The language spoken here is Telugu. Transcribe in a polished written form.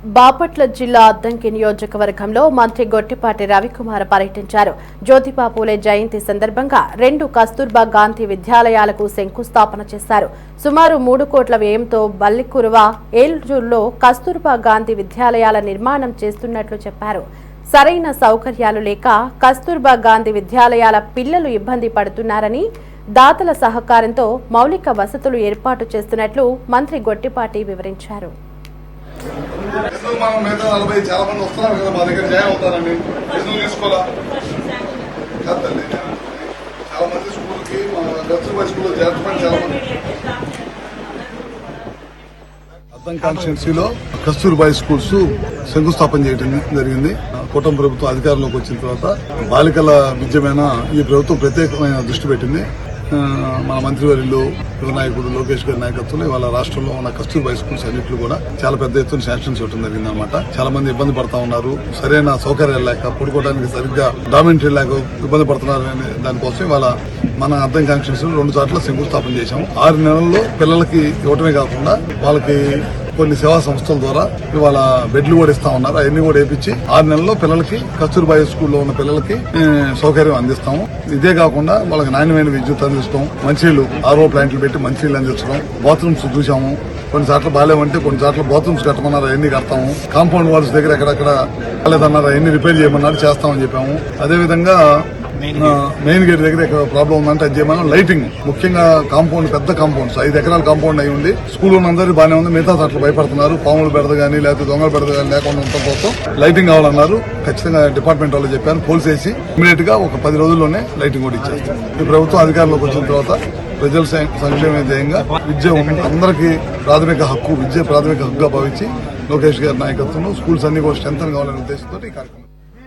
బాపట్ల జిల్లా అద్దంకి నియోజకవర్గంలో మంత్రి గొట్టిపాటి రవికుమార్ పర్యటించారు. జ్యోతిబా పూలే జయంతి సందర్భంగా 2 కస్తూర్బా గాంధీ విద్యాలయాలకు శంకుస్థాపన చేశారు. సుమారు 3 కోట్ల వ్యయంతో బల్లికురువ, ఏలూరులో కస్తూర్బా గాంధీ విద్యాలయాల నిర్మాణం చేస్తున్నట్లు చెప్పారు. సరైన సౌకర్యాలు లేక కస్తూర్బా గాంధీ విద్యాలయాల పిల్లలు ఇబ్బంది పడుతున్నారని, దాతల సహకారంతో మౌలిక వసతులు ఏర్పాటు చేస్తున్నట్లు మంత్రి గొట్టిపాటి వివరించారు. మనం మిగతా 40 చాలా మంది వస్తున్నారు కదా, మా దగ్గర జాయిన్ అవుతారండి. ఎందుకు తీసుకోవాలా? కాదండి, చాలా మంది స్కూల్కి మా కస్తూర్బా స్కూల్లో చేర్చమని చాలా మంది. అద్దం కాన్స్టిట్యున్సీలో కస్తూర్బా స్కూల్స్ శంకుస్థాపన చేయడం జరిగింది. కూటమి ప్రభుత్వం అధికారంలోకి వచ్చిన తర్వాత బాలికల విద్య మీద ఈ ప్రభుత్వం ప్రత్యేకమైన దృష్టి పెట్టింది. మన మంత్రివర్యులు యువనాయకుడు లోకేష్ గారి నాయకత్వంలో ఇవాళ రాష్ట్రంలో ఉన్న కస్తూర్బా స్కూల్స్ అన్నింటిలో కూడా చాలా పెద్ద ఎత్తున శాంక్షన్స్ ఇవ్వడం జరిగింది అనమాట. చాలా మంది ఇబ్బంది పడతా ఉన్నారు, సరైన సౌకర్యాలు లేక, పడుకోవడానికి సరిగ్గా డామినరీ లేక ఇబ్బంది పడుతున్నారు అనే దానికోసం ఇవాళ మన అద్దం కాన్స్టిట్యున్సీలో 2 చోట్ల శంకుస్థాపన చేశాము. 6 నెలల్లో పిల్లలకి ఇవ్వటమే కాకుండా వాళ్ళకి కొన్ని సేవా సంస్థల ద్వారా ఇవాళ బెడ్లు కూడా ఇస్తా ఉన్నారు. అవన్నీ కూడా వేయించి 6 నెలల్లో పిల్లలకి కస్తూర్బా స్కూల్లో ఉన్న పిల్లలకి సౌకర్యం అందిస్తాము. ఇదే కాకుండా వాళ్ళకి నాణ్యమైన విద్యుత్ అందిస్తాం, మంచినీళ్ళు RO ప్లాంట్లు పెట్టి మంచినీళ్ళు అందించడం, బాత్రూమ్స్ చూసాము. కొన్ని చోట్ల బాగాలేమంటే కొన్ని చోట్ల బాత్రూమ్స్ కట్టమన్నారు, అవన్నీ కడతాము. కాంపౌండ్ వాల్స్ దగ్గర ఎక్కడెక్కడ బాగాలేదన్నారు, అవన్నీ రిపేర్ చేయమన్నారు, చేస్తామని చెప్పాము. అదేవిధంగా మెయిన్ గేట్ దగ్గర ఎక్కడ ప్రాబ్లం ఉందంటే అది చేయమని. లైటింగ్ ముఖ్యంగా కాంపౌండ్, పెద్ద కాంపౌండ్స్ 5 ఎకరాల కాంపౌండ్ అయి ఉంది. స్కూల్ ఉన్నందరూ బాగానే ఉంది, మిగతా చోట్ల భయపడుతున్నారు. పాములు బెడద కానీ లేకపోతే దొంగలు బెడద కానీ లేకుండా ఉండటం కోసం లైటింగ్ కావాలన్నారు. ఖచ్చితంగా డిపార్ట్మెంట్ వాళ్ళు చెప్పాను, పోల్స్ వేసి ఇమీడియట్ గా ఒక 10 రోజుల్లోనే లైటింగ్ కూడా ఇచ్చేస్తాం. ఈ ప్రభుత్వం అధికారంలోకి వచ్చిన తర్వాత ప్రజల సంక్షేమ ధ్యేయంగా విద్య అందరికీ ప్రాథమిక హక్కు, విద్య ప్రాథమిక హక్కుగా భావించి లోకేష్ గారి నాయకత్వంలో స్కూల్స్ అన్ని కూడా స్ట్రెంథన్ కావాలనే ఉద్దేశంతో ఈ కార్యక్రమం.